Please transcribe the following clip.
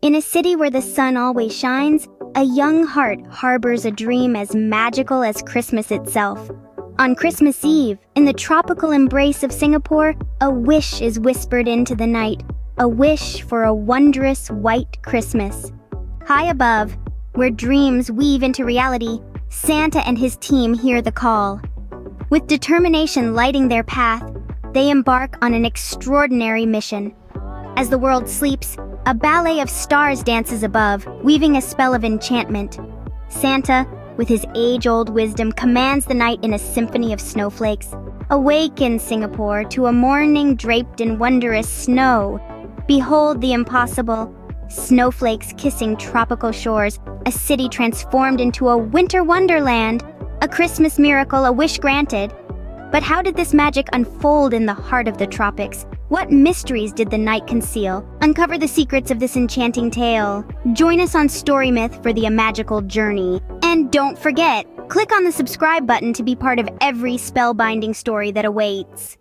In a city where the sun always shines, a young heart harbors a dream as magical as Christmas itself. On Christmas Eve, in the tropical embrace of Singapore, a wish is whispered into the night, a wish for a wondrous white Christmas. High above, where dreams weave into reality, Santa and his team hear the call. With determination lighting their path, they embark on an extraordinary mission. As the world sleeps, a ballet of stars dances above, weaving a spell of enchantment. Santa, with his age-old wisdom, commands the night in a symphony of snowflakes. Awaken, Singapore, to a morning draped in wondrous snow. Behold the impossible. Snowflakes kissing tropical shores, a city transformed into a winter wonderland. A Christmas miracle, a wish granted. But how did this magic unfold in the heart of the tropics? What mysteries did the night conceal? Uncover the secrets of this enchanting tale. Join us on StoryMyth for the magical journey. And don't forget, click on the subscribe button to be part of every spellbinding story that awaits.